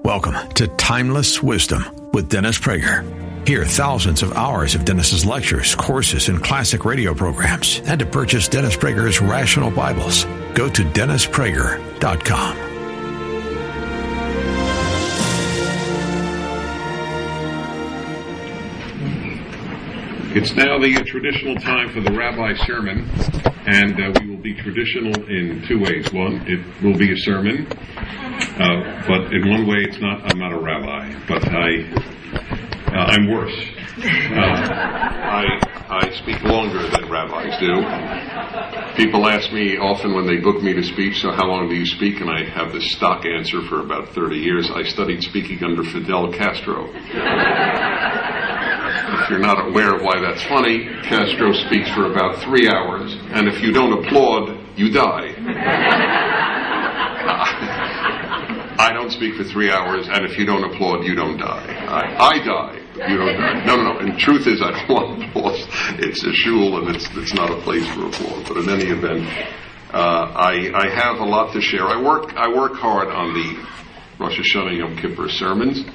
Welcome to Timeless Wisdom with Dennis Prager. Hear thousands of hours of Dennis's lectures, courses, and classic radio programs. And to purchase Dennis Prager's Rational Bibles, go to DennisPrager.com. It's now the traditional time for the rabbi sermon, and we will be traditional in two ways. One, it will be a sermon, but in one way I'm not a rabbi, but I'm worse. I speak longer than rabbis do. People ask me often when they book me to speak, so how long do you speak? And I have this stock answer for about 30 years. I studied speaking under Fidel Castro. If you're not aware of why that's funny, Castro speaks for about 3 hours, and if you don't applaud, you die. I don't speak for 3 hours, and if you don't applaud, you don't die. I die. You don't die. No. And the truth is, I don't want applause. It's a shul, and it's not a place for applause. But in any event, I have a lot to share. I work hard on the Rosh Hashanah Yom Kippur sermons.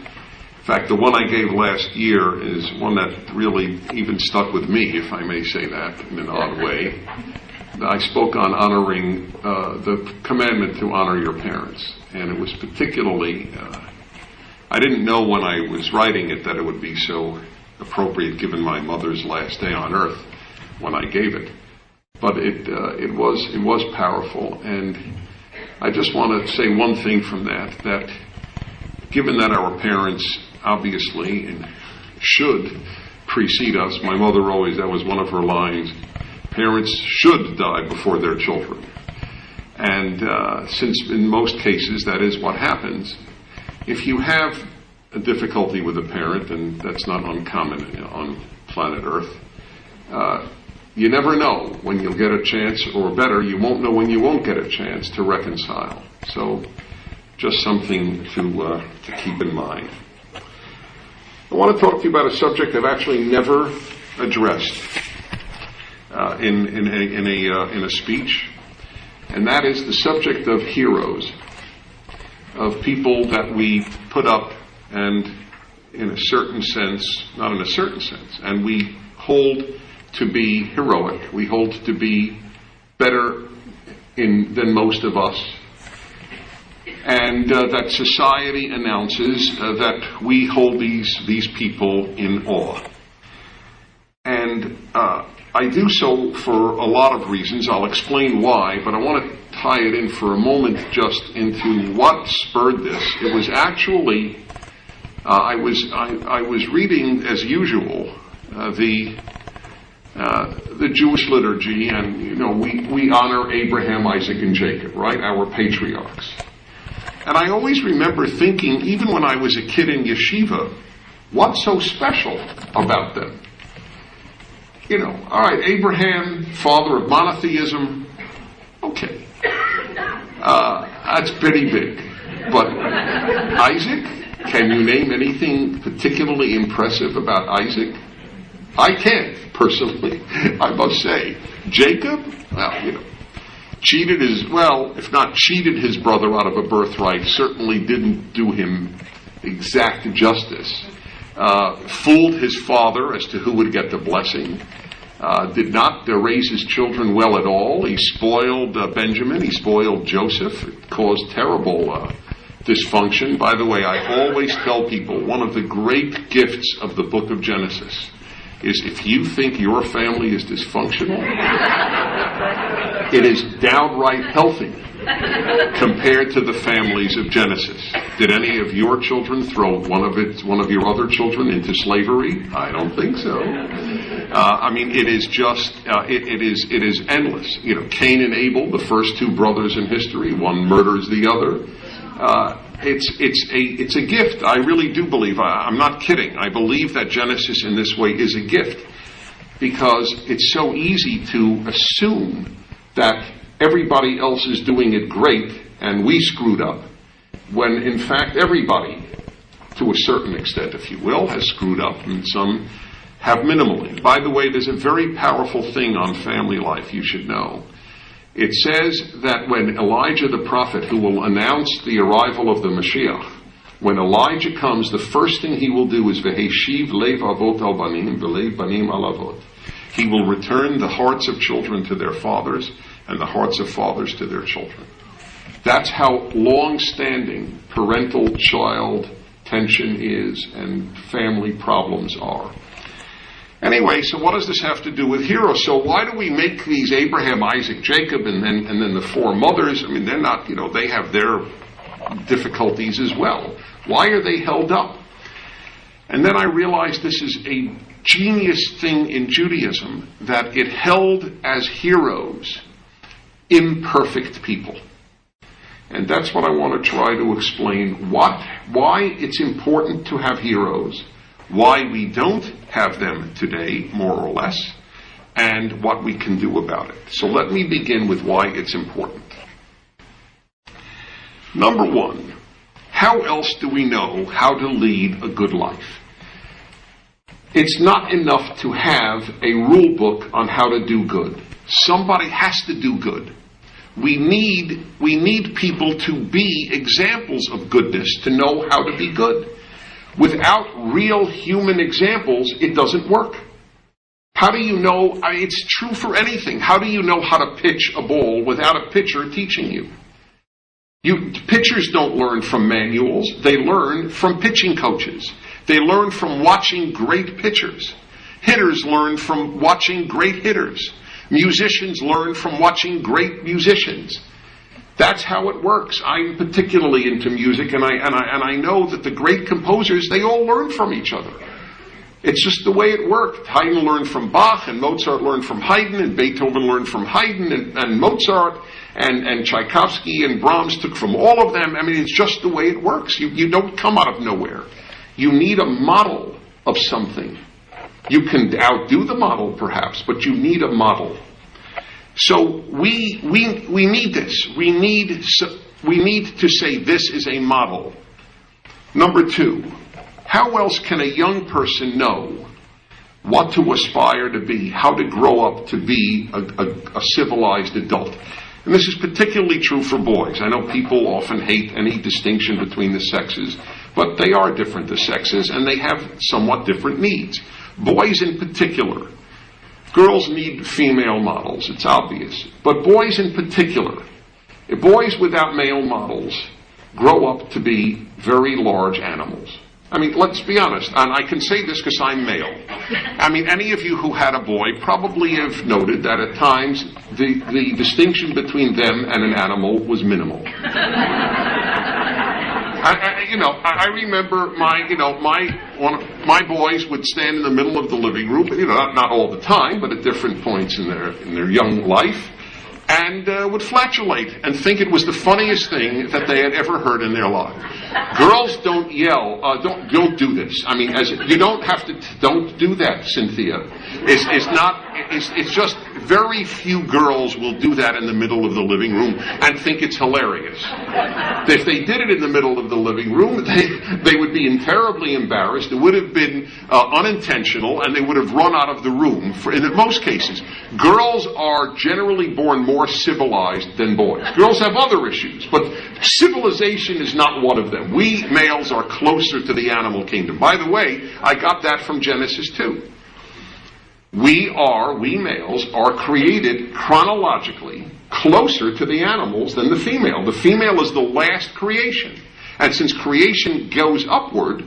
In fact, the one I gave last year is one that really even stuck with me, if I may say that in an odd way. I spoke on honoring the commandment to honor your parents. And it was particularly, I didn't know when I was writing it that it would be so appropriate given my mother's last day on earth when I gave it. But it was powerful. And I just want to say one thing from that given that our parents obviously should precede us, my mother that was one of her lines, parents should die before their children. And since in most cases that is what happens, if you have a difficulty with a parent, and that's not uncommon on planet Earth, you never know when you'll get a chance, or better, you won't know when you won't get a chance to reconcile. So just something to keep in mind. I want to talk to you about a subject I've actually never addressed in a speech, and that is the subject of heroes, of people that we put up and in a certain sense, not in a certain sense, and we hold to be heroic, we hold to be better than most of us, and that society announces that we hold these people in awe. And I do so for a lot of reasons. I'll explain why, but I want to tie it in for a moment just into what spurred this. It was actually, I was reading, as usual, the Jewish liturgy, and we honor Abraham, Isaac, and Jacob, right? Our patriarchs. And I always remember thinking, even when I was a kid in yeshiva, what's so special about them? All right, Abraham, father of monotheism, okay. That's pretty big. But Isaac, can you name anything particularly impressive about Isaac? I can't, personally, I must say. Jacob, if not cheated his brother out of a birthright, certainly didn't do him exact justice. Fooled his father as to who would get the blessing. Did not raise his children well at all. He spoiled Benjamin. He spoiled Joseph. It caused terrible dysfunction. By the way, I always tell people one of the great gifts of the book of Genesis is if you think your family is dysfunctional, it is downright healthy compared to the families of Genesis. Did any of your children throw one of your other children into slavery? I don't think so. It is just it is endless. Cain and Abel, the first two brothers in history, one murders the other. It's a gift. I really do believe. I'm not kidding. I believe that Genesis in this way is a gift because it's so easy to assume that everybody else is doing it great and we screwed up, when in fact everybody, to a certain extent, if you will, has screwed up, and some have minimally. By the way, there's a very powerful thing on family life you should know. It says that when Elijah the prophet, who will announce the arrival of the Mashiach, When Elijah comes, the first thing he will do is Veheshiv lev avot al banim velev banim al avot. He will return the hearts of children to their fathers and the hearts of fathers to their children. That's how long-standing parental-child tension is and family problems are. Anyway, so what does this have to do with heroes? So why do we make these Abraham, Isaac, Jacob, and then the four mothers? I mean, they're not, they have their difficulties as well. Why are they held up? And then I realized this is a genius thing in Judaism, that it held as heroes imperfect people. And that's what I want to try to explain, why it's important to have heroes, why we don't have them today, more or less, and what we can do about it. So let me begin with why it's important. Number one, how else do we know how to lead a good life? It's not enough to have a rule book on how to do good. Somebody has to do good. We need people to be examples of goodness, to know how to be good. Without real human examples, it doesn't work. How do you know? It's true for anything. How do you know how to pitch a ball without a pitcher teaching you? Pitchers don't learn from manuals. They learn from pitching coaches. They learn from watching great pitchers. Hitters learn from watching great hitters. Musicians learn from watching great musicians. That's how it works. I'm particularly into music, and I know that the great composers, they all learn from each other. It's just the way it worked. Haydn learned from Bach, and Mozart learned from Haydn, and Beethoven learned from Haydn and Mozart, and Tchaikovsky and Brahms took from all of them. I mean, it's just the way it works. You don't come out of nowhere. You need a model of something. You can outdo the model, perhaps, but you need a model. So we need this. We need to say this is a model. Number two, how else can a young person know what to aspire to be, how to grow up to be a civilized adult? And this is particularly true for boys. I know people often hate any distinction between the sexes, but they are different, the sexes, and they have somewhat different needs. Boys in particular. Girls need female models, it's obvious. But boys in particular, boys without male models grow up to be very large animals. I mean, let's be honest, and I can say this because I'm male. I mean, any of you who had a boy probably have noted that at times the distinction between them and an animal was minimal. I remember my boys would stand in the middle of the living room, not all the time, but at different points in their young life, and would flatulate and think it was the funniest thing that they had ever heard in their life. Girls don't yell. Don't do this. I mean, you don't have to. Don't do that, Cynthia. It's just very few girls will do that in the middle of the living room and think it's hilarious. If they did it in the middle of the living room, they would be terribly embarrassed. It would have been unintentional, and they would have run out of the room. In most cases, girls are generally born more civilized than boys. Girls have other issues, but civilization is not one of them. We males are closer to the animal kingdom. By the way, I got that from Genesis 2. We males are created chronologically closer to the animals than the female. The female is the last creation. And since creation goes upward,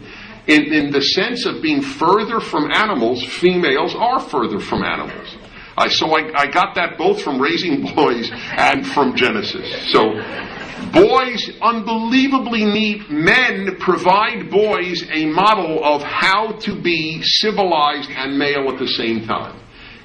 in the sense of being further from animals, females are further from animals. So I got that both from Raising Boys and from Genesis. So boys unbelievably need, men provide boys a model of how to be civilized and male at the same time.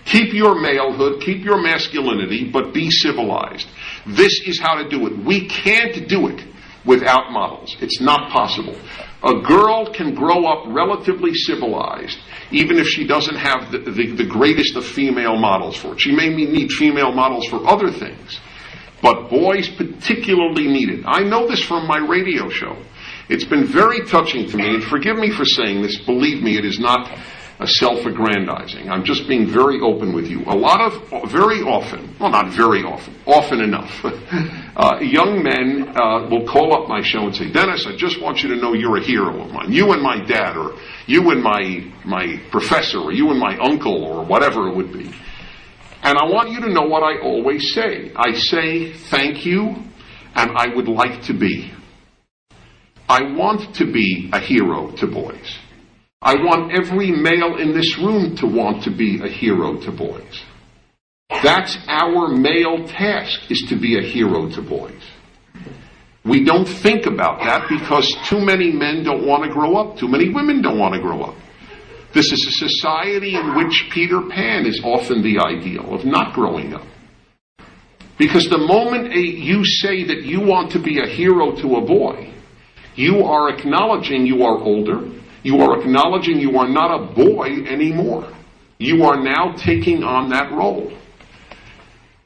Keep your malehood, keep your masculinity, but be civilized. This is how to do it. We can't do it without models. It's not possible. A girl can grow up relatively civilized, even if she doesn't have the greatest of female models for it. She may need female models for other things, but boys particularly need it. I know this from my radio show. It's been very touching to me, and forgive me for saying this, believe me, it is not self-aggrandizing. I'm just being very open with you. Very often, well, not very often, often enough, young men will call up my show and say, Dennis, I just want you to know you're a hero of mine. You and my dad, or you and my professor, or you and my uncle, or whatever it would be. And I want you to know what I always say. I say, thank you, and I would like to be. I want to be a hero to boys. I want every male in this room to want to be a hero to boys. That's our male task, is to be a hero to boys. We don't think about that because too many men don't want to grow up. Too many women don't want to grow up. This is a society in which Peter Pan is often the ideal of not growing up. Because the moment you say that you want to be a hero to a boy, you are acknowledging you are older. You are acknowledging you are not a boy anymore. You are now taking on that role.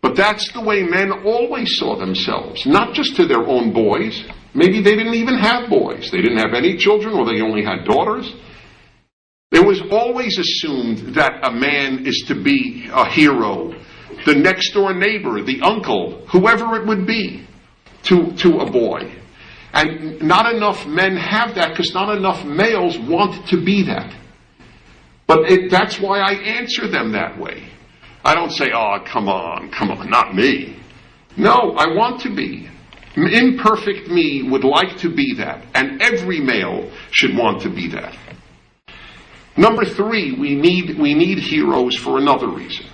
But that's the way men always saw themselves, not just to their own boys. Maybe they didn't even have boys. They didn't have any children, or they only had daughters. It was always assumed that a man is to be a hero, the next door neighbor, the uncle, whoever it would be, to a boy. And not enough men have that because not enough males want to be that. But that's why I answer them that way. I don't say, oh, come on, not me. No, I want to be. Imperfect me would like to be that. And every male should want to be that. Number 3, we need heroes for another reason.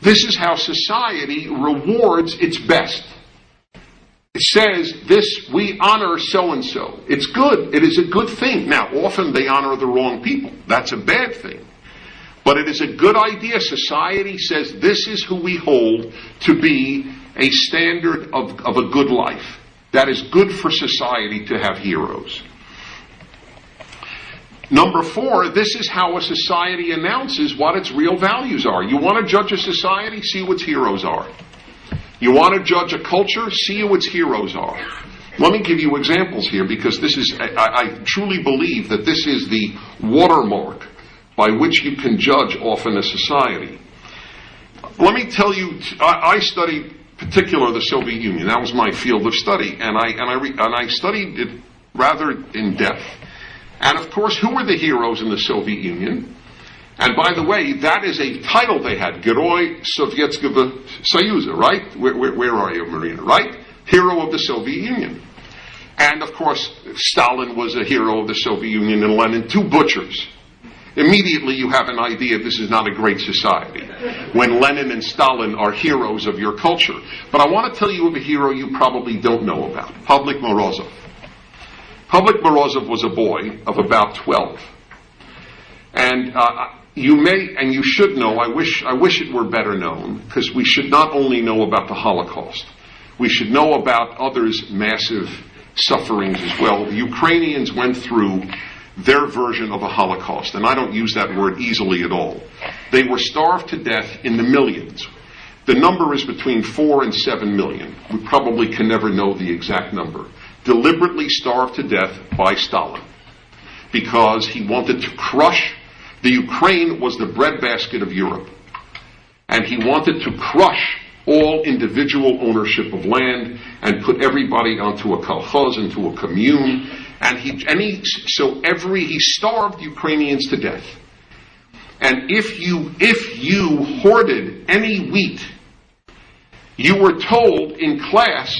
This is how society rewards its best. It says this, we honor so-and-so. It's good. It is a good thing. Now, often they honor the wrong people. That's a bad thing. But it is a good idea. Society says this is who we hold to be a standard of a good life. That is good for society to have heroes. Number 4, this is how a society announces what its real values are. You want to judge a society? See what its heroes are. You want to judge a culture? See who its heroes are. Let me give you examples here, because this is, I truly believe that this is the watermark by which you can judge often a society. Let me tell you, I studied particularly the Soviet Union. That was my field of study, and I studied it rather in depth. And of course, who were the heroes in the Soviet Union? And by the way, that is a title they had, Geroi Sovietskого Soyuza, right? Where are you, Marina, right? Hero of the Soviet Union. And of course, Stalin was a hero of the Soviet Union, and Lenin, 2 butchers. Immediately you have an idea this is not a great society, when Lenin and Stalin are heroes of your culture. But I want to tell you of a hero you probably don't know about, Pavlik Morozov. Pavlik Morozov was a boy of about 12. And you may and you should know, I wish it were better known, because we should not only know about the Holocaust, we should know about others' massive sufferings as well. The Ukrainians went through their version of a Holocaust, and I don't use that word easily at all. They were starved to death in the millions. The number is between 4 and 7 million. We probably can never know the exact number. Deliberately starved to death by Stalin, because he wanted to crush. The Ukraine was the breadbasket of Europe, and he wanted to crush all individual ownership of land and put everybody onto a kolkhoz, into a commune, and he starved Ukrainians to death. And if you hoarded any wheat, you were told in class,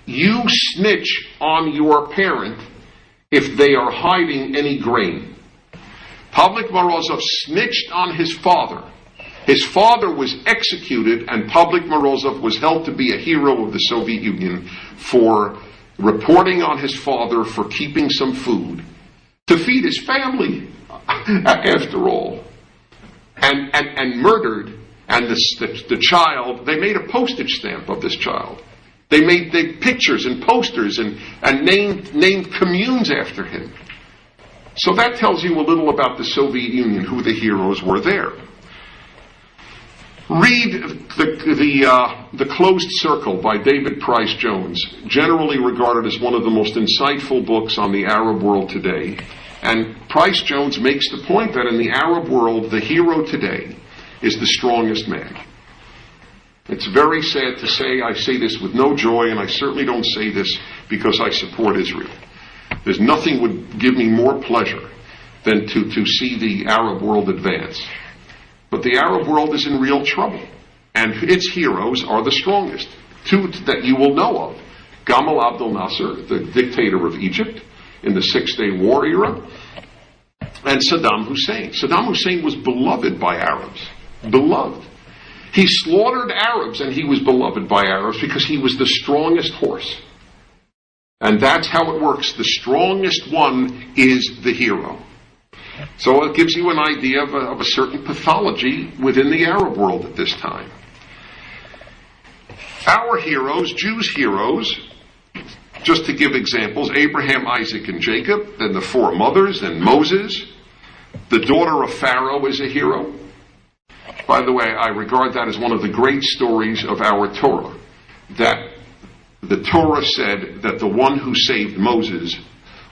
you snitch on your parent if they are hiding any grain. Pavlik Morozov snitched on his father. His father was executed, and Pavlik Morozov was held to be a hero of the Soviet Union for reporting on his father for keeping some food to feed his family, after all. And murdered, and the child, they made a postage stamp of this child. They made pictures and posters and named communes after him. So that tells you a little about the Soviet Union, who the heroes were there. Read the Closed Circle by David Price Jones, generally regarded as one of the most insightful books on the Arab world today. And Price Jones makes the point that in the Arab world, the hero today is the strongest man. It's very sad to say, I say this with no joy, and I certainly don't say this because I support Israel. There's nothing would give me more pleasure than to see the Arab world advance. But the Arab world is in real trouble, and its heroes are the strongest. Two that you will know of: Gamal Abdel Nasser, the dictator of Egypt in the Six-Day War era, and Saddam Hussein. Saddam Hussein was beloved by Arabs. Beloved. He slaughtered Arabs, and he was beloved by Arabs because he was the strongest horse. And that's how it works. The strongest one is the hero. So it gives you an idea of a certain pathology within the Arab world at this time. Our heroes, Jews' heroes, just to give examples: Abraham, Isaac, and Jacob, then the four mothers, then Moses. The daughter of Pharaoh is a hero. By the way, I regard that as one of the great stories of our Torah, that the Torah said that the one who saved Moses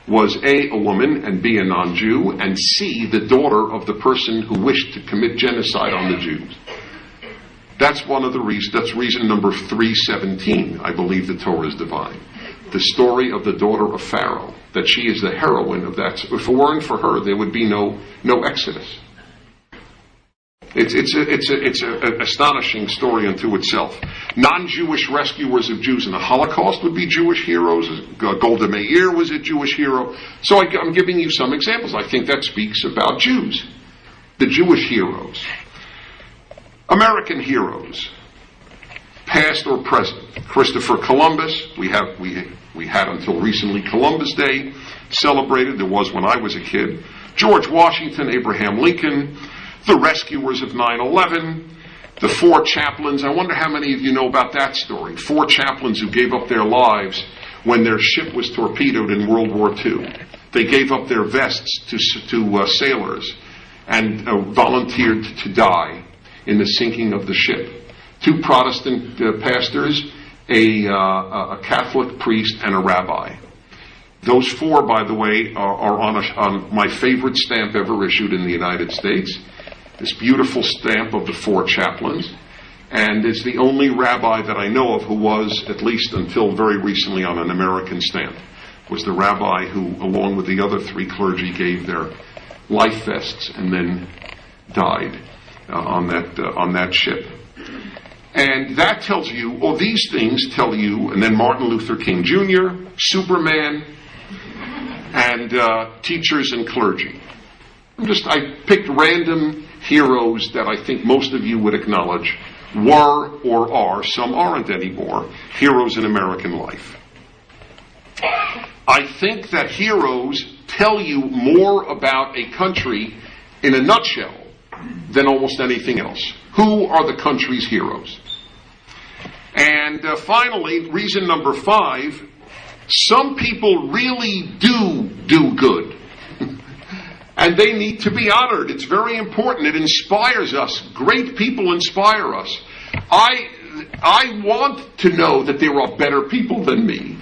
was A, a woman, and B, a non-Jew, and C, the daughter of the person who wished to commit genocide on the Jews. That's one of the reasons. That's reason number 317. I believe the Torah is divine. The story of the daughter of Pharaoh, that she is the heroine of that. If it weren't for her, there would be no Exodus. It's an astonishing story unto itself. Non-Jewish rescuers of Jews in the Holocaust would be Jewish heroes. Golda Meir was a Jewish hero. So I'm giving you some examples. I think that speaks about Jews, the Jewish heroes. American heroes, past or present. Christopher Columbus. We had until recently Columbus Day celebrated. There was when I was a kid. George Washington, Abraham Lincoln, the rescuers of 9/11, the four chaplains. I wonder how many of you know about that story. Four chaplains who gave up their lives when their ship was torpedoed in World War II. They gave up their vests to sailors and volunteered to die in the sinking of the ship. Two Protestant pastors, a Catholic priest, and a rabbi. Those four, by the way, are on my favorite stamp ever issued in the United States. This beautiful stamp of the four chaplains. And it's the only rabbi that I know of who was, at least until very recently, on an American stamp. Was the rabbi who, along with the other three clergy, gave their life vests and then died on that ship. And that tells you, or these things tell you, and then Martin Luther King Jr., Superman, and teachers and clergy. I picked random heroes that I think most of you would acknowledge were or are, some aren't anymore, heroes in American life. I think that heroes tell you more about a country in a nutshell than almost anything else. Who are the country's heroes? And finally, reason number 5, some people really do good. And they need to be honored. It's very important. It inspires us. Great people inspire us. I want to know that there are better people than me.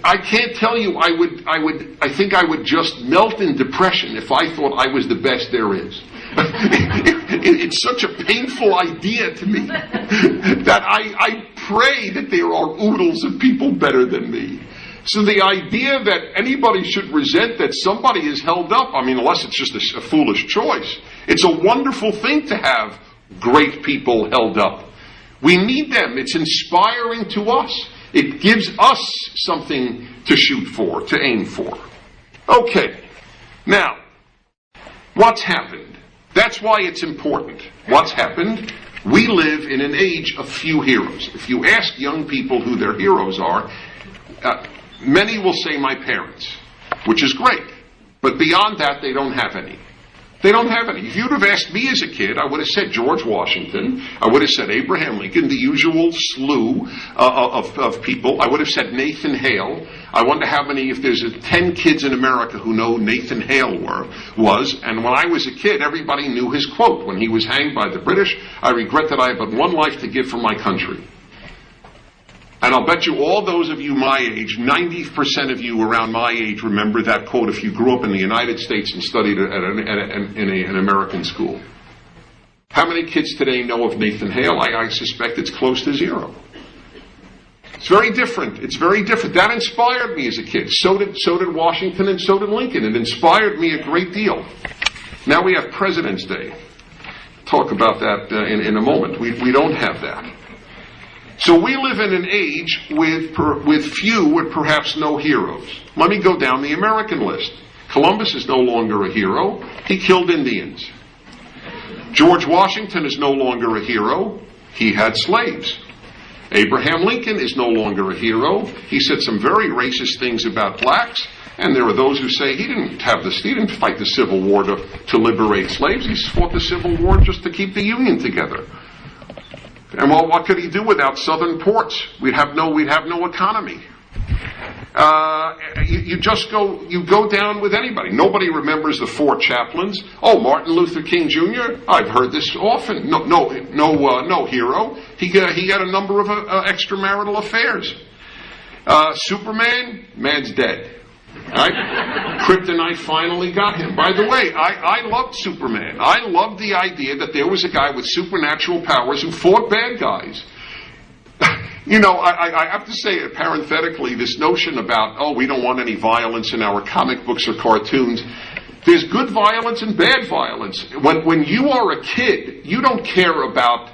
I can't tell you I think I would just melt in depression if I thought I was the best there is. It's such a painful idea to me that I pray that there are oodles of people better than me. So the idea that anybody should resent that somebody is held up, unless it's just a foolish choice, it's a wonderful thing to have great people held up. We need them. It's inspiring to us. It gives us something to shoot for, to aim for. Okay. Now, what's happened? That's why it's important. What's happened? We live in an age of few heroes. If you ask young people who their heroes are, many will say my parents, which is great. But beyond that, they don't have any. They don't have any. If you'd have asked me as a kid, I would have said George Washington. I would have said Abraham Lincoln, the usual slew of people. I would have said Nathan Hale. I wonder how many, if there's 10 kids in America who know who Nathan Hale was. And when I was a kid, everybody knew his quote. When he was hanged by the British, I regret that I have but one life to give for my country. And I'll bet you all those of you my age, 90% of you around my age remember that quote if you grew up in the United States and studied in an American school. How many kids today know of Nathan Hale? I suspect it's close to zero. It's very different. It's very different. That inspired me as a kid. So did Washington and so did Lincoln. It inspired me a great deal. Now we have President's Day. Talk about that in a moment. We don't have that. So we live in an age with few and perhaps no heroes. Let me go down the American list. Columbus is no longer a hero. He killed Indians. George Washington is no longer a hero. He had slaves. Abraham Lincoln is no longer a hero. He said some very racist things about blacks, and there are those who say he didn't fight the Civil War to liberate slaves. He fought the Civil War just to keep the Union together. And well, what could he do without southern ports? We'd have no economy. You go down with anybody. Nobody remembers the 4 chaplains. Oh, Martin Luther King Jr. I've heard this often. No hero. He had a number of extramarital affairs. Superman, man's dead. Right? Kryptonite finally got him. By the way, I loved Superman. I loved the idea that there was a guy with supernatural powers who fought bad guys. You know, I have to say, parenthetically, this notion about, we don't want any violence in our comic books or cartoons. There's good violence and bad violence. When you are a kid, you don't care about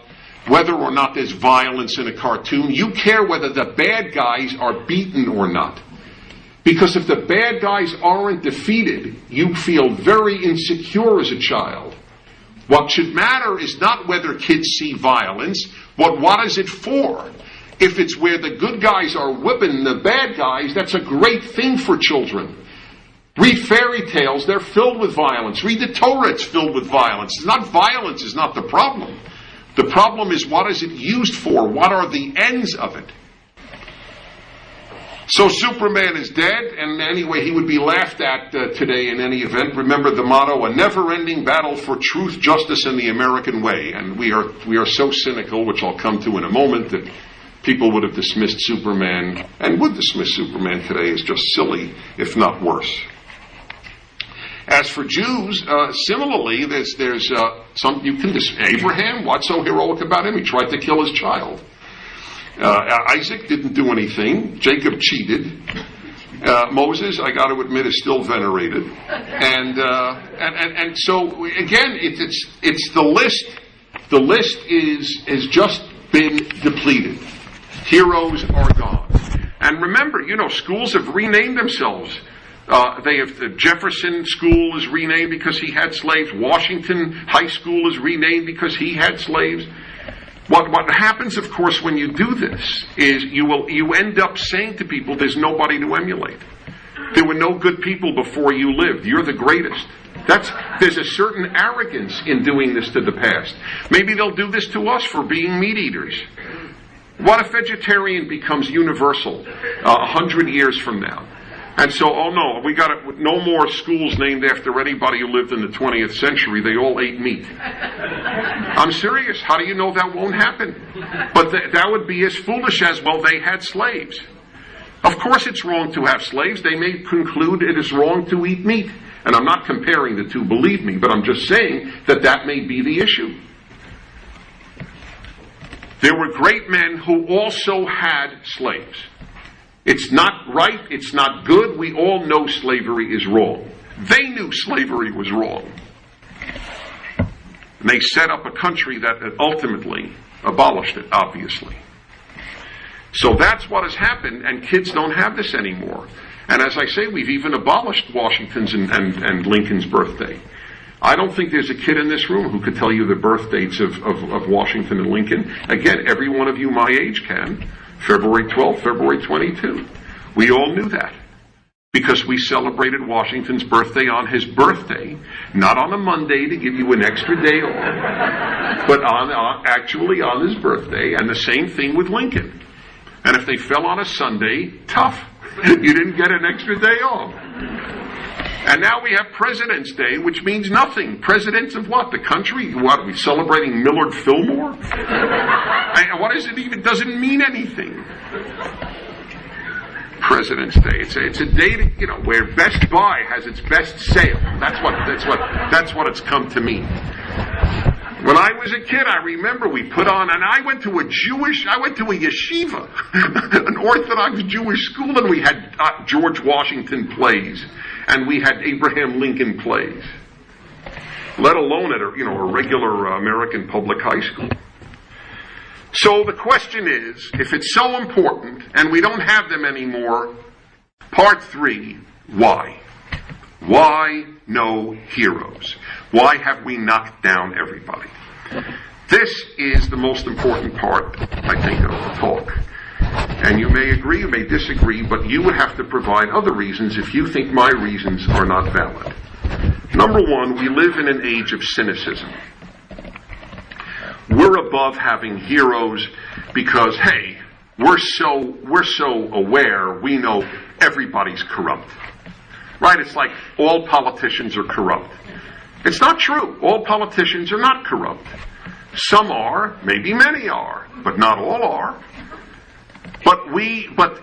whether or not there's violence in a cartoon. You care whether the bad guys are beaten or not. Because if the bad guys aren't defeated, you feel very insecure as a child. What should matter is not whether kids see violence, but what is it for? If it's where the good guys are whipping the bad guys, that's a great thing for children. Read fairy tales, they're filled with violence. Read the Torah, it's filled with violence. It's not violence is not the problem. The problem is what is it used for? What are the ends of it? So Superman is dead, and anyway, he would be laughed at today in any event. Remember the motto, a never-ending battle for truth, justice, and the American way. And we are so cynical, which I'll come to in a moment, that people would have dismissed Superman, and would dismiss Superman today as just silly, if not worse. As for Jews, similarly, there's some you can Abraham. What's so heroic about him? He tried to kill his child. Isaac didn't do anything. Jacob cheated. Moses, I got to admit, is still venerated. And so again, it's the list. The list has just been depleted. Heroes are gone. And remember, schools have renamed themselves. The Jefferson School is renamed because he had slaves. Washington High School is renamed because he had slaves. What happens, of course, when you do this is you end up saying to people, there's nobody to emulate. There were no good people before you lived. You're the greatest. There's a certain arrogance in doing this to the past. Maybe they'll do this to us for being meat eaters. What if vegetarian becomes universal 100 years from now? And so, we got no more schools named after anybody who lived in the 20th century. They all ate meat. I'm serious. How do you know that won't happen? But that would be as foolish as, they had slaves. Of course it's wrong to have slaves. They may conclude it is wrong to eat meat. And I'm not comparing the two, believe me, but I'm just saying that may be the issue. There were great men who also had slaves. It's not right, it's not good, we all know slavery is wrong. They knew slavery was wrong. And they set up a country that ultimately abolished it, obviously. So that's what has happened, and kids don't have this anymore. And as I say, we've even abolished Washington's and Lincoln's birthday. I don't think there's a kid in this room who could tell you the birth dates of Washington and Lincoln. Again, every one of you my age can. February 12th, February 22. We all knew that because we celebrated Washington's birthday on his birthday, not on a Monday to give you an extra day off, but actually on his birthday, and the same thing with Lincoln. And if they fell on a Sunday, tough. You didn't get an extra day off. And now we have President's Day, which means nothing. Presidents of what? The country? What, are we celebrating Millard Fillmore? What is it even? Doesn't mean anything. President's Day. It's a day that, where Best Buy has its best sale. That's what it's come to mean. When I was a kid, I remember we put on, and I went to a yeshiva, an Orthodox Jewish school, and we had George Washington plays, and we had Abraham Lincoln plays, let alone at a regular American public high school. So the question is, if it's so important, and we don't have them anymore, part 3, why? Why no heroes? Why have we knocked down everybody? This is the most important part, I think, of the talk. And you may agree, you may disagree, but you would have to provide other reasons if you think my reasons are not valid. Number one, we live in an age of cynicism. We're above having heroes because, hey, we're so aware, we know everybody's corrupt. Right? It's like all politicians are corrupt. It's not true. All politicians are not corrupt. Some are, maybe many are, but not all are. But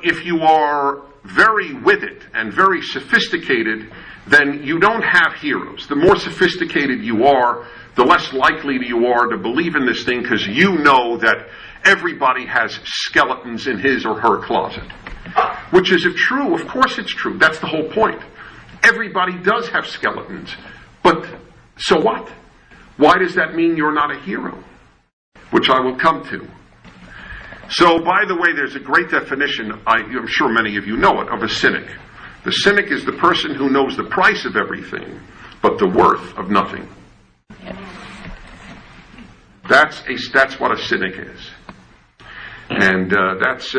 if you are very with it and very sophisticated, then you don't have heroes. The more sophisticated you are, the less likely you are to believe in this thing, because you know that everybody has skeletons in his or her closet. Which is it true? Of course it's true. That's the whole point. Everybody does have skeletons. But so what? Why does that mean you're not a hero? Which I will come to. So, by the way, there's a great definition, I'm sure many of you know it, of a cynic. The cynic is the person who knows the price of everything, but the worth of nothing. That's what a cynic is. And that's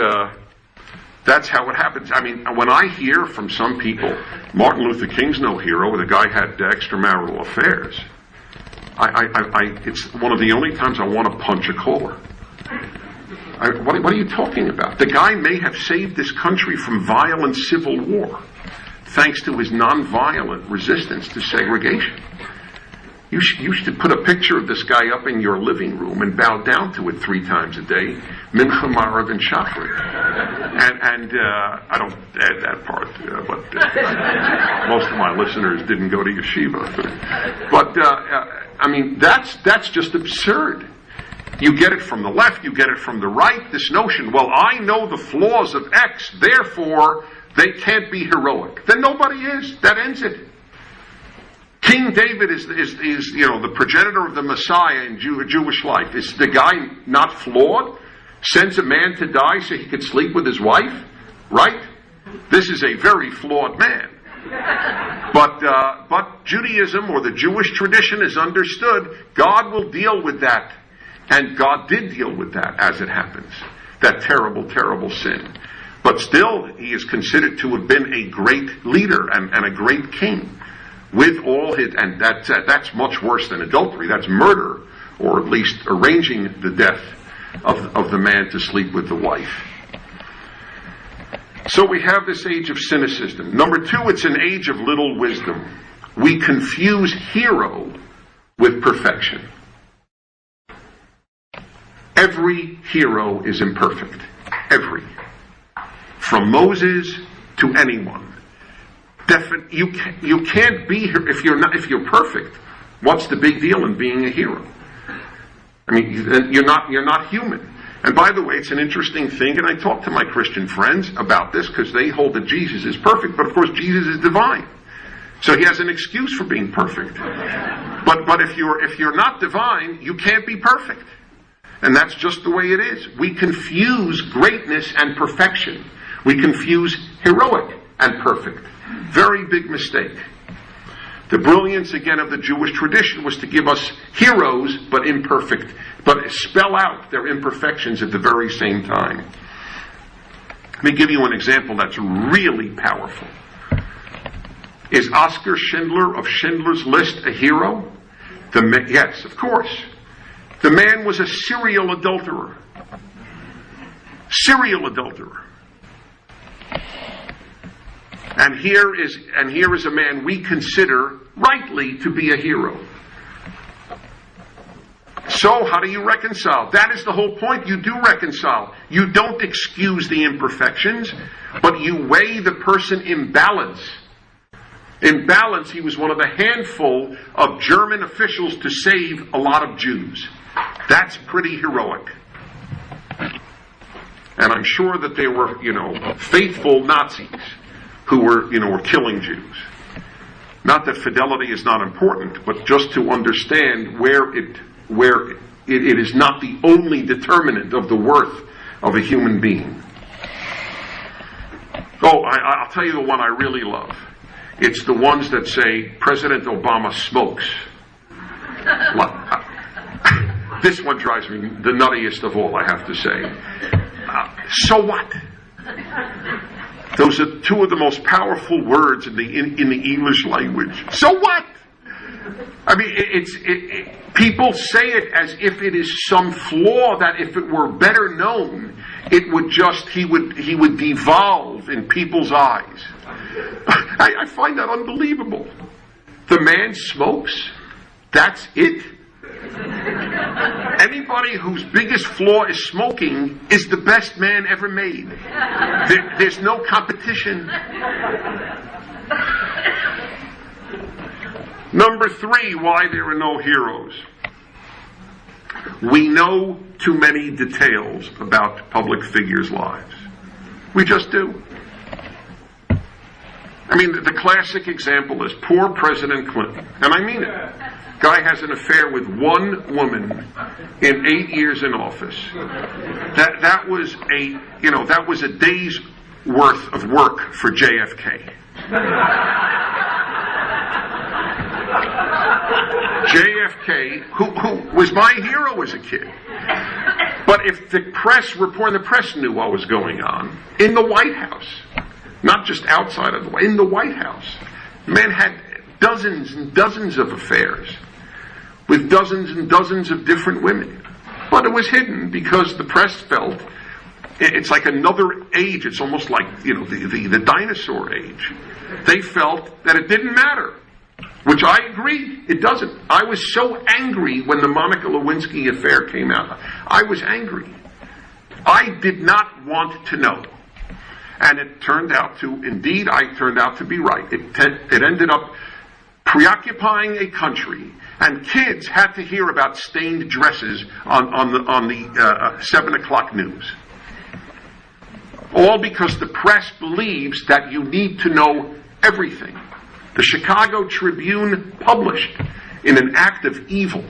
how it happens. I mean, when I hear from some people, Martin Luther King's no hero, the guy had extramarital affairs, it's one of the only times I want to punch a caller. What are you talking about? The guy may have saved this country from violent civil war, thanks to his nonviolent resistance to segregation. You should put a picture of this guy up in your living room and bow down to it 3 times a day, Mincha, Marav, and Shachrit. And I don't add that part, but most of my listeners didn't go to yeshiva. But I mean, that's just absurd. You get it from the left, you get it from the right, this notion, well, I know the flaws of X, therefore they can't be heroic. Then nobody is. That ends it. King David is the progenitor of the Messiah in Jewish life. Is the guy not flawed? Sends a man to die so he could sleep with his wife? Right? This is a very flawed man. But Judaism, or the Jewish tradition, is understood. God will deal with that. And God did deal with that, as it happens. That terrible, terrible sin. But still, he is considered to have been a great leader and a great king. With all his, and that's much worse than adultery. That's murder, or at least arranging the death of the man to sleep with the wife. So we have this age of cynicism. Number 2, it's an age of little wisdom. We confuse hero with perfection. Every hero is imperfect. Every. From Moses to anyone. You can't be here if you're perfect. What's the big deal in being a hero? I mean, you're not human. And by the way, it's an interesting thing, and I talk to my Christian friends about this because they hold that Jesus is perfect, but of course Jesus is divine. So he has an excuse for being perfect. But if you're not divine, you can't be perfect. And that's just the way it is. We confuse greatness and perfection. We confuse heroic and perfect. Very big mistake. The brilliance, again, of the Jewish tradition was to give us heroes, but imperfect, but spell out their imperfections at the very same time. Let me give you an example that's really powerful. Is Oskar Schindler of Schindler's List a hero? Yes, of course. The man was a serial adulterer. Serial adulterer. And here is a man we consider rightly to be a hero. So, how do you reconcile? That is the whole point. You do reconcile. You don't excuse the imperfections, but you weigh the person in balance. In balance, he was one of a handful of German officials to save a lot of Jews. That's pretty heroic. And I'm sure that there were, faithful Nazis who were killing Jews. Not that fidelity is not important, but just to understand where it is not the only determinant of the worth of a human being. Oh, I'll tell you the one I really love. It's the ones that say President Obama smokes. This one drives me the nuttiest of all, I have to say. So what? Those are two of the most powerful words in the English language. So what? I mean, people say it as if it is some flaw that if it were better known, he would devolve in people's eyes. I find that unbelievable. The man smokes. That's it. Anybody whose biggest flaw is smoking is the best man ever made. There's no competition. Number 3, why there are no heroes. We know too many details about public figures' lives. We just do. I mean, the classic example is poor President Clinton, and I mean it. Guy has an affair with one woman in 8 years in office. That was a day's worth of work for JFK. JFK, who was my hero as a kid. But if the press knew what was going on in the White House, not just outside of in the White House, the man had dozens and dozens of affairs with dozens and dozens of different women. But it was hidden because the press felt it's like another age. It's almost like, the dinosaur age. They felt that it didn't matter. Which I agree, it doesn't. I was so angry when the Monica Lewinsky affair came out. I was angry. I did not want to know. And it turned out I turned out to be right. It ended up preoccupying a country, and kids had to hear about stained dresses on the 7 o'clock news. All because the press believes that you need to know everything. The Chicago Tribune published, in an act of evil,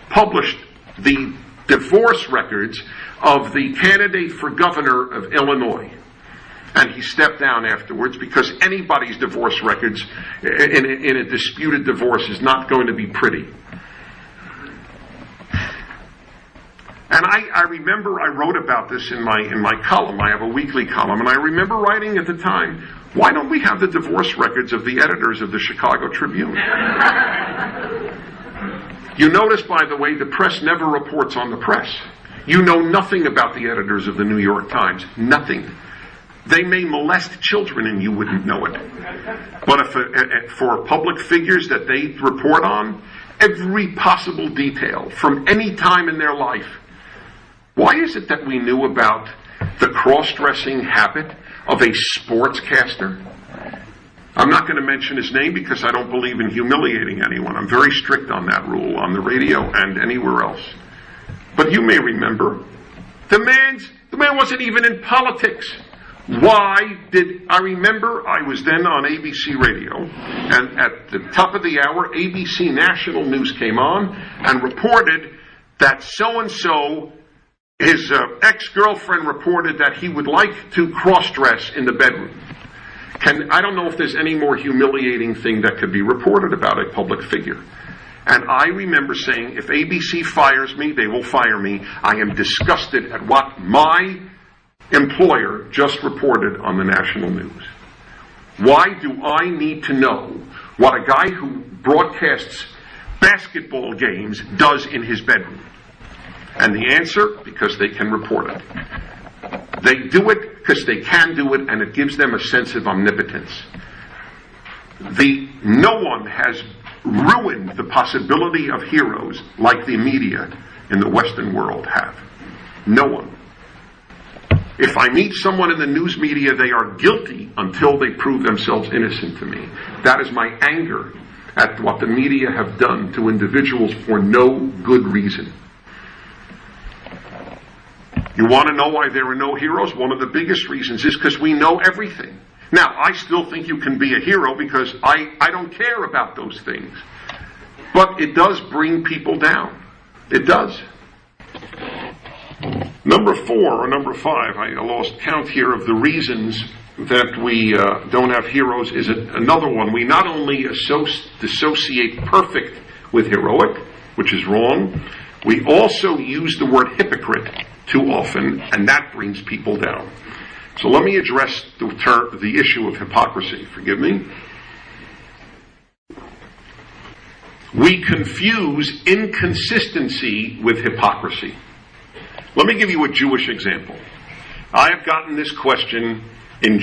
published the divorce records of the candidate for governor of Illinois. And he stepped down afterwards because anybody's divorce records in a disputed divorce is not going to be pretty. And I remember I wrote about this in my column. I have a weekly column, and I remember writing at the time, why don't we have the divorce records of the editors of the Chicago Tribune? You notice, by the way, the press never reports on the press. You know nothing about the editors of the New York Times. Nothing. They may molest children and you wouldn't know it. But for public figures that they report on, every possible detail from any time in their life. Why is it that we knew about the cross-dressing habit of a sportscaster? I'm not going to mention his name because I don't believe in humiliating anyone. I'm very strict on that rule on the radio and anywhere else. But you may remember, the man wasn't even in politics. Why did I remember I was then on ABC Radio, and at the top of the hour, ABC National News came on and reported that so-and-so, his ex-girlfriend reported that he would like to cross-dress in the bedroom. I don't know if there's any more humiliating thing that could be reported about a public figure. And I remember saying, if ABC fires me, they will fire me. I am disgusted at what my employer just reported on the national news. Why do I need to know what a guy who broadcasts basketball games does in his bedroom? And the answer, because they can report it. They do it because they can do it, and it gives them a sense of omnipotence. No one has ruined the possibility of heroes like the media in the Western world have. No one. If I meet someone in the news media, they are guilty until they prove themselves innocent to me. That is my anger at what the media have done to individuals for no good reason. You want to know why there are no heroes? One of the biggest reasons is because we know everything. Now, I still think you can be a hero because I don't care about those things. But it does bring people down. It does. Number 4 or number 5, I lost count here of the reasons that we don't have heroes is another one. We not only dissociate perfect with heroic, which is wrong, we also use the word hypocrite too often, and that brings people down. So let me address the issue of hypocrisy. Forgive me. We confuse inconsistency with hypocrisy. Let me give you a Jewish example. I have gotten this question during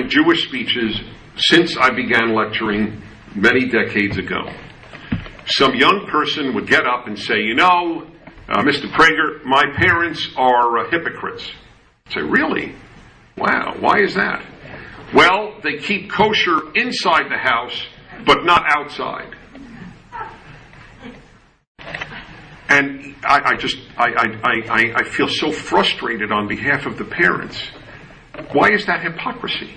Jewish speeches since I began lecturing many decades ago. Some young person would get up and say, Mr. Prager, my parents are hypocrites. I'd say, really? Wow, why is that? Well, they keep kosher inside the house, but not outside. And I feel so frustrated on behalf of the parents. Why is that hypocrisy?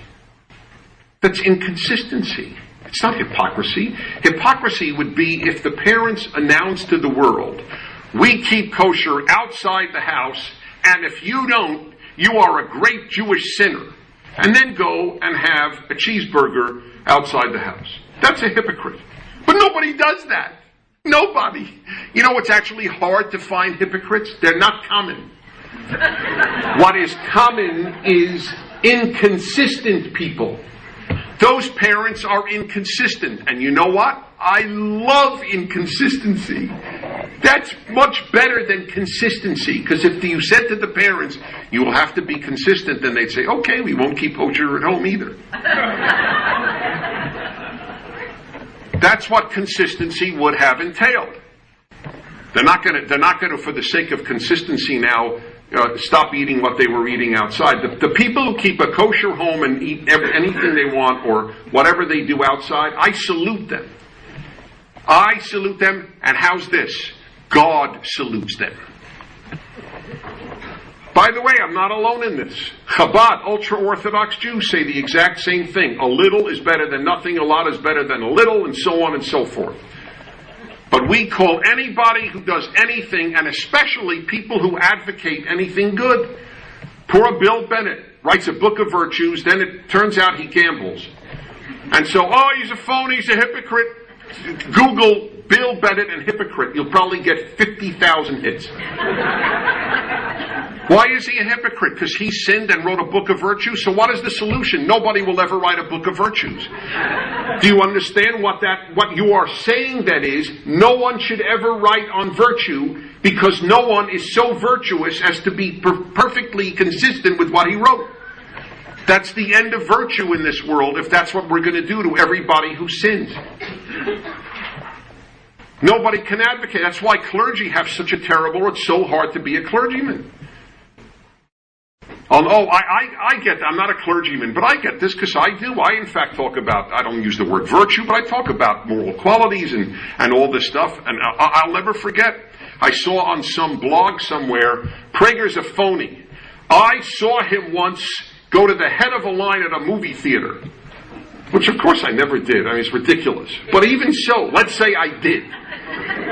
That's inconsistency. It's not hypocrisy. Hypocrisy would be if the parents announced to the world, we keep kosher outside the house, and if you don't, you are a great Jewish sinner. And then go and have a cheeseburger outside the house. That's a hypocrite. But nobody does that. Nobody. You know what's actually hard to find hypocrites? They're not common. What is common is inconsistent people. Those parents are inconsistent. And you know what? I love inconsistency. That's much better than consistency. Because if you said to the parents, you will have to be consistent, then they'd say, okay, we won't keep kosher at home either. That's what consistency would have entailed. They're not going to, for the sake of consistency now, stop eating what they were eating outside. The people who keep a kosher home and eat anything they want or whatever they do outside, I salute them. I salute them, and how's this? God salutes them. By the way, I'm not alone in this. Chabad, ultra-Orthodox Jews, say the exact same thing. A little is better than nothing, a lot is better than a little, and so on and so forth. But we call anybody who does anything, and especially people who advocate anything good. Poor Bill Bennett writes a book of virtues, then it turns out he gambles. And so, he's a phony, he's a hypocrite. Google Bill Bennett and hypocrite. You'll probably get 50,000 hits. Why is he a hypocrite? Because he sinned and wrote a book of virtues? So what is the solution? Nobody will ever write a book of virtues. Do you understand what you are saying that is? No one should ever write on virtue because no one is so virtuous as to be perfectly consistent with what he wrote. That's the end of virtue in this world if that's what we're going to do to everybody who sins. Nobody can advocate. That's why clergy have such a terrible, it's so hard to be a clergyman. I get that. I'm not a clergyman, but I get this because I do. I, in fact, talk about, I don't use the word virtue, but I talk about moral qualities and all this stuff. And I'll never forget, I saw on some blog somewhere, Prager's a phony. I saw him once go to the head of a line at a movie theater, which of course I never did. I mean, it's ridiculous. But even so, let's say I did.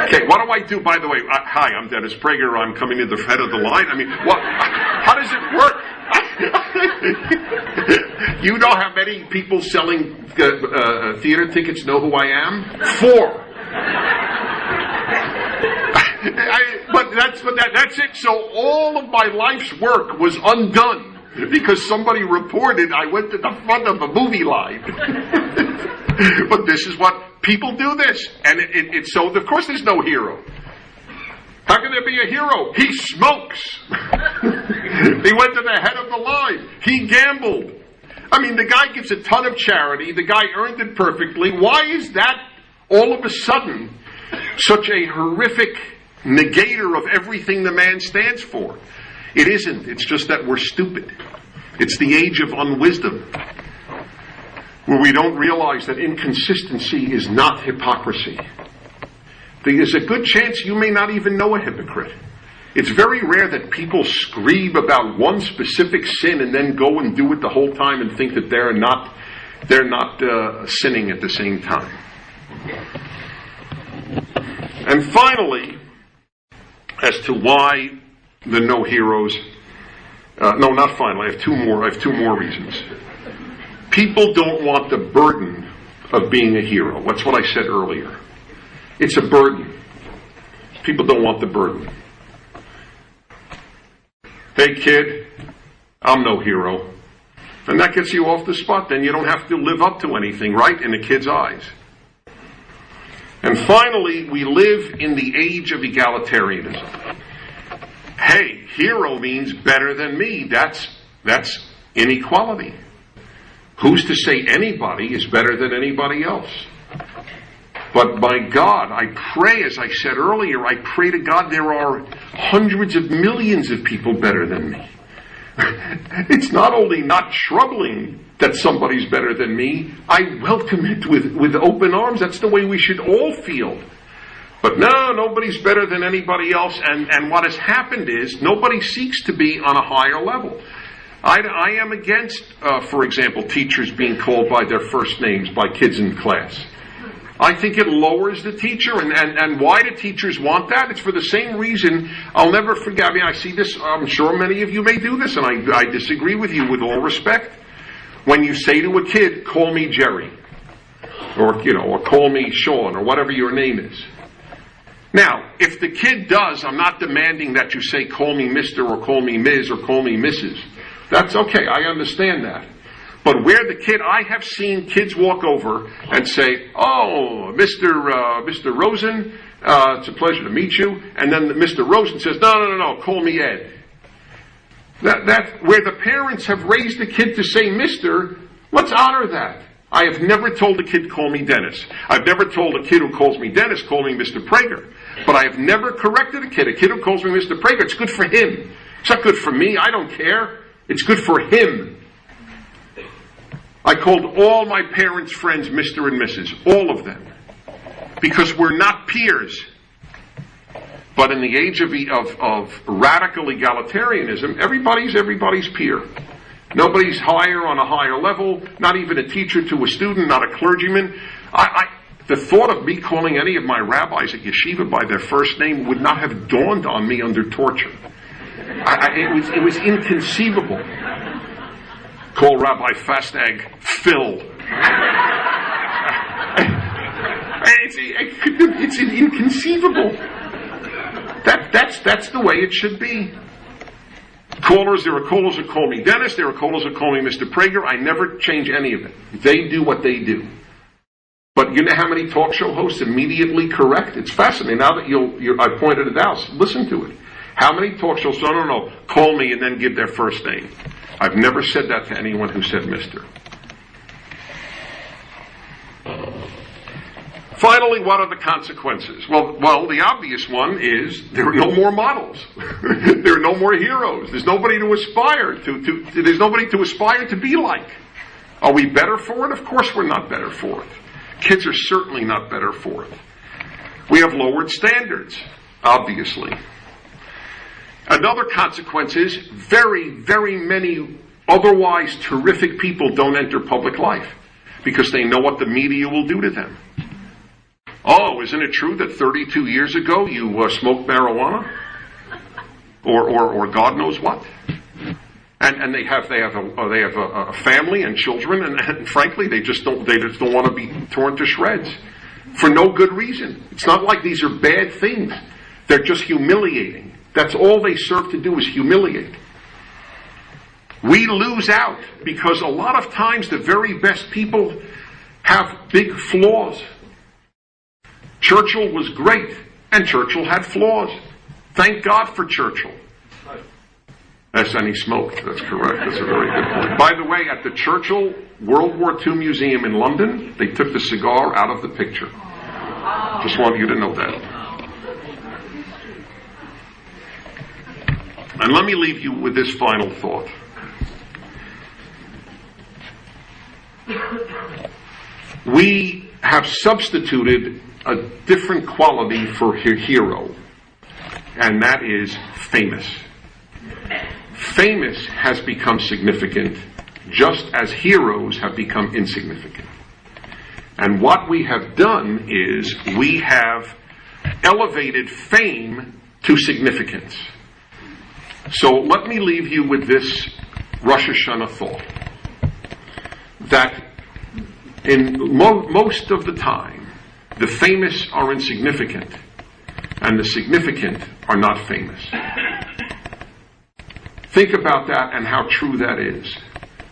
Okay, what do I do? By the way, hi, I'm Dennis Prager. I'm coming to the head of the line. I mean, how does it work? You know how many people selling theater tickets know who I am? 4. But that's it. So all of my life's work was undone because somebody reported I went to the front of a movie line. But this is what people do this. And it's so, of course there's no hero. How can there be a hero? He smokes. He went to the head of the line. He gambled. I mean, the guy gives a ton of charity. The guy earned it perfectly. Why is that all of a sudden such a horrific negator of everything the man stands for? It isn't. It's just that we're stupid. It's the age of unwisdom, where we don't realize that inconsistency is not hypocrisy. There's a good chance you may not even know a hypocrite. It's very rare that people scream about one specific sin and then go and do it the whole time and think that they're not sinning at the same time. And finally, as to why the no heroes, not finally, I have two more reasons. People don't want the burden of being a hero. That's what I said earlier. It's a burden. People don't want the burden. Hey kid, I'm no hero. And that gets you off the spot. Then you don't have to live up to anything, right, in the kid's eyes. And finally, we live in the age of egalitarianism. Hey, hero means better than me. That's inequality. Who's to say anybody is better than anybody else? But by God, I pray, as I said earlier, I pray to God there are hundreds of millions of people better than me. It's not only not troubling that somebody's better than me, I welcome it with open arms. That's the way we should all feel. But no, nobody's better than anybody else. And what has happened is nobody seeks to be on a higher level. I am against, for example, teachers being called by their first names by kids in class. I think it lowers the teacher, and why do teachers want that? It's for the same reason. I'll never forget. I mean, I see this. I'm sure many of you may do this, and I disagree with you with all respect. When you say to a kid, "Call me Jerry," or "Call me Sean," or whatever your name is. Now, if the kid does, I'm not demanding that you say, "Call me Mr." or "Call me Ms." or "Call me Mrs." That's okay. I understand that. But where the kid, I have seen kids walk over and say, "Oh, Mr. Rosen, it's a pleasure to meet you." And then Mr. Rosen says, No, call me Ed. That where the parents have raised the kid to say Mr., let's honor that. I have never told a kid, "Call me Dennis." I've never told a kid who calls me Dennis, "Call me Mr. Prager." But I have never corrected a kid. A kid who calls me Mr. Prager, it's good for him. It's not good for me. I don't care. It's good for him. I called all my parents' friends Mr. and Mrs., all of them, because we're not peers. But in the age of radical egalitarianism, everybody's peer. Nobody's higher on a higher level, not even a teacher to a student, not a clergyman. The thought of me calling any of my rabbis at yeshiva by their first name would not have dawned on me under torture. It was inconceivable. Call Rabbi Fastag Phil. It's inconceivable. That's the way it should be. There are callers who call me Dennis. There are callers who call me Mr. Prager. I never change any of it. They do what they do. But you know how many talk show hosts immediately correct? It's fascinating. Now that I pointed it out, listen to it. How many talk shows? No, call me and then give their first name. I've never said that to anyone who said Mr. Finally, what are the consequences? Well, the obvious one is there are no more models. There are no more heroes. There's nobody to aspire to. There's nobody to aspire to be like. Are we better for it? Of course we're not better for it. Kids are certainly not better for it. We have lowered standards, obviously. Another consequence is very, very many otherwise terrific people don't enter public life because they know what the media will do to them. Oh, isn't it true that 32 years ago you smoked marijuana? Or God knows what? And they have a family and children, and frankly they just don't want to be torn to shreds for no good reason. It's not like these are bad things. They're just humiliating. That's all they serve to do is humiliate. We lose out because a lot of times the very best people have big flaws. Churchill was great, and Churchill had flaws. Thank God for Churchill. Yes, and he smoked. That's correct. That's a very good point. By the way, at the Churchill World War II Museum in London, they took the cigar out of the picture. Just want you to know that. And let me leave you with this final thought. We have substituted a different quality for hero, and that is famous. Famous has become significant just as heroes have become insignificant. And what we have done is we have elevated fame to significance. So let me leave you with this Rosh Hashanah thought, that in most of the time, the famous are insignificant, and the significant are not famous. Think about that and how true that is,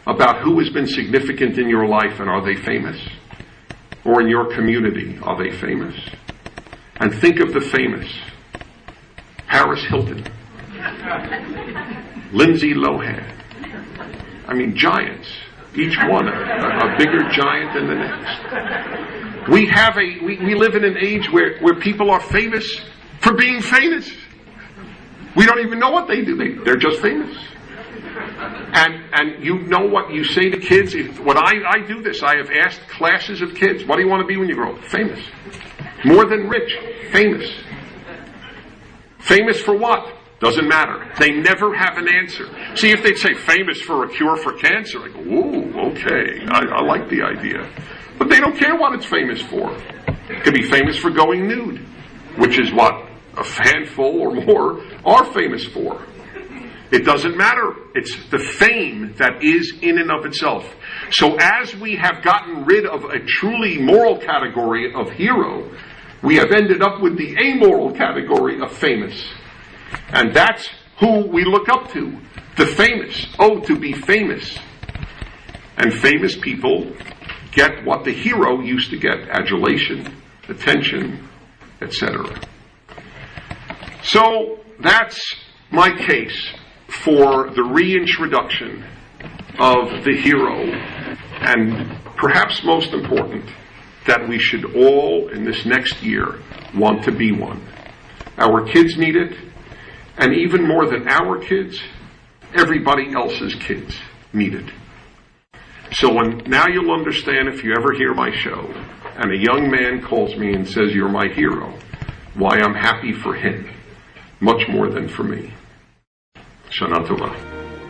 about who has been significant in your life and are they famous? Or in your community, are they famous? And think of the famous. Paris Hilton, Lindsay Lohan. I mean, giants. Each one a bigger giant than the next. We live in an age where people are famous for being famous. We don't even know what they do. They're just famous. And you know what you say to kids? When I do this, I have asked classes of kids, what do you want to be when you grow up? Famous. More than rich. Famous. Famous for what? Doesn't matter. They never have an answer. See, if they'd say famous for a cure for cancer, I go, ooh, okay, I like the idea. But they don't care what it's famous for. It could be famous for going nude, which is what a handful or more are famous for. It doesn't matter. It's the fame that is in and of itself. So as we have gotten rid of a truly moral category of hero, we have ended up with the amoral category of famous. And that's who we look up to. The famous. Oh, to be famous. And famous people get what the hero used to get. Adulation, attention, etc. So that's my case for the reintroduction of the hero, and perhaps most important, that we should all in this next year want to be one. Our kids need it, and even more than our kids, everybody else's kids need it. So now you'll understand, if you ever hear my show and a young man calls me and says, "You're my hero," why I'm happy for him much more than for me. Shana Tova.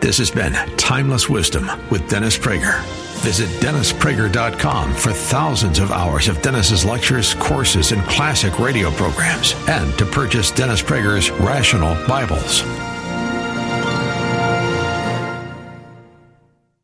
This has been Timeless Wisdom with Dennis Prager. Visit DennisPrager.com for thousands of hours of Dennis's lectures, courses, and classic radio programs, and to purchase Dennis Prager's Rational Bibles.